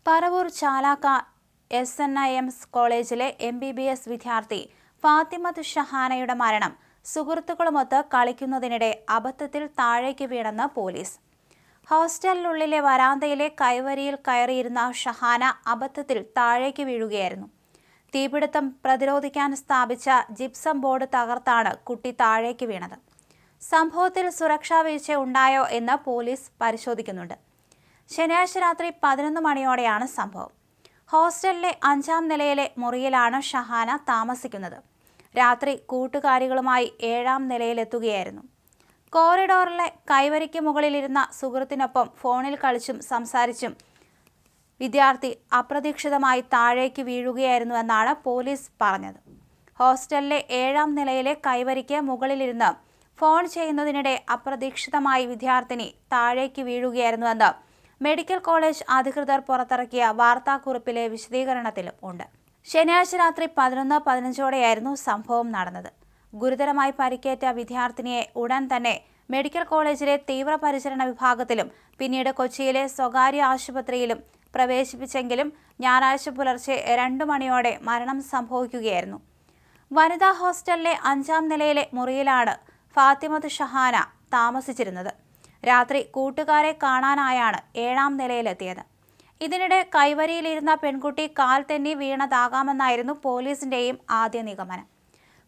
Paravur Chalakka SNIMS കോളേജിലെ MBBS വിദ്യാർത്ഥി ഫാത്തിമത്ത് ഷഹാനയുടെ മരണം സുഹൃത്തുക്കളുമൊത്ത് കളിക്കുന്നതിനിടെ അബദ്ധത്തിൽ താഴേക്ക് വീണെന്ന് പോലീസ്. ഹോസ്റ്റലിനുള്ളിലെ വരാന്തയിലെ കൈവരിയിൽ കയറിയിരുന്ന ഷഹാന അബദ്ധത്തിൽ താഴേക്ക് വീഴുകയായിരുന്നു. തീപിടുത്തം പ്രതിരോധിക്കാൻ സ്ഥാപിച്ച ജിപ്സം ബോർഡ് തകർത്താണ് കുട്ടി താഴേക്ക് വീണത്. സംഭവത്തിൽ സുരക്ഷാ വീഴ്ച ഉണ്ടായോ എന്ന് പോലീസ് പരിശോധിക്കുന്നുണ്ട്. ശനിയാഴ്ച രാത്രി 11 മണിയോടെയാണ് സംഭവം. ഹോസ്റ്റലിലെ 5-ാം നിലയിലെ മുറിയിലാണ് ഷഹാന താമസിക്കുന്നത്. രാത്രി കൂട്ടുകാരികളുമായി 7-ാം നിലയിലെത്തുകയായിരുന്നു. കോറിഡോറിലെ കൈവരിക്ക് മുകളിലിരുന്ന സുഹൃത്തിനൊപ്പം ഫോണിൽ കളിച്ചും സംസാരിച്ചും വിദ്യാർത്ഥി അപ്രതീക്ഷിതമായി താഴേക്ക് വീഴുകയായിരുന്നുവെന്നാണ് പോലീസ് പറഞ്ഞത്. ഹോസ്റ്റലിലെ 7-ാം നിലയിലെ കൈവരിക്ക് മുകളിലിരുന്ന് ഫോൺ ചെയ്യുന്നതിനിടെ അപ്രതീക്ഷിതമായി വിദ്യാർത്ഥിനി താഴേക്ക് വീഴുകയായിരുന്നുവെന്ന് മെഡിക്കൽ കോളേജ് അധികൃതർ പുറത്തിറക്കിയ വാർത്താക്കുറിപ്പിലെ വിശദീകരണത്തിലും ഉണ്ട്. ശനിയാഴ്ച രാത്രി 11:15ഓടെയായിരുന്നു സംഭവം നടന്നത്. ഗുരുതരമായി പരിക്കേറ്റ വിദ്യാർത്ഥിനിയെ ഉടൻ തന്നെ മെഡിക്കൽ കോളേജിലെ തീവ്രപരിചരണ വിഭാഗത്തിലും പിന്നീട് കൊച്ചിയിലെ സ്വകാര്യ ആശുപത്രിയിലും പ്രവേശിപ്പിച്ചെങ്കിലും ഞായറാഴ്ച പുലർച്ചെ 2 മണിയോടെ മരണം സംഭവിക്കുകയായിരുന്നു. വനിതാ ഹോസ്റ്റലിലെ 5-ാം നിലയിലെ മുറിയിലാണ് ഫാത്തിമത്ത് ഷഹാന താമസിച്ചിരുന്നത്. രാത്രി കൂട്ടുകാരെ കാണാനായാണ് 7-ാം നിലയിലെത്തിയത്. ഇതിനിടെ കൈവരിയിലിരുന്ന പെൺകുട്ടി കാൽ തെന്നി വീണതാകാമെന്നായിരുന്നു പോലീസിന്റെയും ആദ്യ നിഗമനം.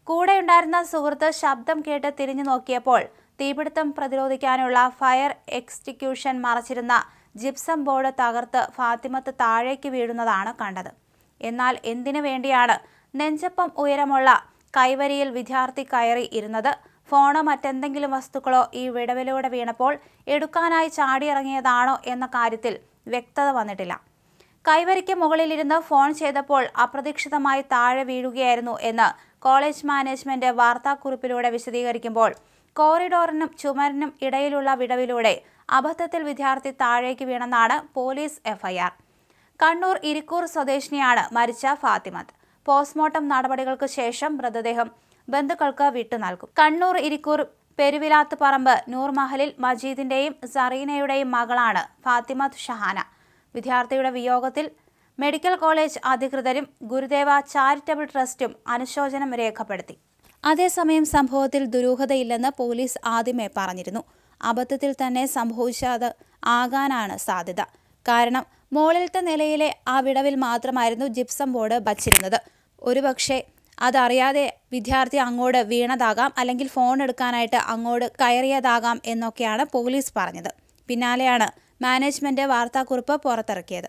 കൂടെയുണ്ടായിരുന്ന സുഹൃത്ത് ശബ്ദം കേട്ട് തിരിഞ്ഞു നോക്കിയപ്പോൾ തീപിടുത്തം പ്രതിരോധിക്കാനുള്ള ഫയർ എക്സ്റ്റിങ്ക്യൂഷൻ മറച്ചിരുന്ന ജിപ്സം ബോർഡ് തകർത്ത് ഫാത്തിമത്ത് താഴേക്ക് വീഴുന്നതാണ് കണ്ടത്. എന്നാൽ എന്തിനു വേണ്ടിയാണ് നെഞ്ചപ്പം ഉയരമുള്ള കൈവരിയിൽ വിദ്യാർത്ഥി കയറി ഇരുന്നത്? ഫോണോ മറ്റെന്തെങ്കിലും വസ്തുക്കളോ ഈ വിടവിലൂടെ വീണപ്പോൾ എടുക്കാനായി ചാടിയിറങ്ങിയതാണോ എന്ന കാര്യത്തിൽ വ്യക്തത വന്നിട്ടില്ല. കൈവരിക്ക് മുകളിലിരുന്ന് ഫോൺ ചെയ്തപ്പോൾ അപ്രതീക്ഷിതമായി താഴെ വീഴുകയായിരുന്നു എന്ന് കോളേജ് മാനേജ്മെന്റ് വാർത്താക്കുറിപ്പിലൂടെ വിശദീകരിക്കുമ്പോൾ കോറിഡോറിനും ചുമരിനും ഇടയിലുള്ള വിടവിലൂടെ അബദ്ധത്തിൽ വിദ്യാർത്ഥി താഴേക്ക് വീണെന്നാണ് പോലീസ് FIR. കണ്ണൂർ ഇരിക്കൂർ സ്വദേശിനിയാണ് മരിച്ച ഫാത്തിമത്ത്. പോസ്റ്റ്മോർട്ടം നടപടികൾക്ക് ശേഷം മൃതദേഹം ബന്ധുക്കൾക്ക് വിട്ടു നൽകും. കണ്ണൂർ ഇരിക്കൂർ പെരുവിലാത്ത് പറമ്പ് നൂർമഹലിൽ മജീദിന്റെയും സറീനയുടെയും മകളാണ് ഫാത്തിമത്ത് ഷഹാന. വിദ്യാർത്ഥിയുടെ വിയോഗത്തിൽ മെഡിക്കൽ കോളേജ് അധികൃതരും ഗുരുദേവ ചാരിറ്റബിൾ ട്രസ്റ്റും അനുശോചനം രേഖപ്പെടുത്തി. അതേസമയം സംഭവത്തിൽ ദുരൂഹതയില്ലെന്ന് പോലീസ് ആദ്യമേ പറഞ്ഞിരുന്നു. അബദ്ധത്തിൽ തന്നെ സംഭവിച്ചത് ആകാനാണ് സാധ്യത. കാരണം മുകളിലത്തെ നിലയിലെ ആ വിടവിൽ മാത്രമായിരുന്നു ജിപ്സം ബോർഡ് വച്ചിരുന്നത്. ഒരുപക്ഷെ അതറിയാതെ വിദ്യാർത്ഥി അങ്ങോട്ട് വീണതാകാം, അല്ലെങ്കിൽ ഫോൺ എടുക്കാനായിട്ട് അങ്ങോട്ട് കയറിയതാകാം എന്നൊക്കെയാണ് പോലീസ് പറഞ്ഞത്. പിന്നാലെയാണ് മാനേജ്മെന്റ് വാർത്താക്കുറിപ്പ് പുറത്തിറക്കിയത്.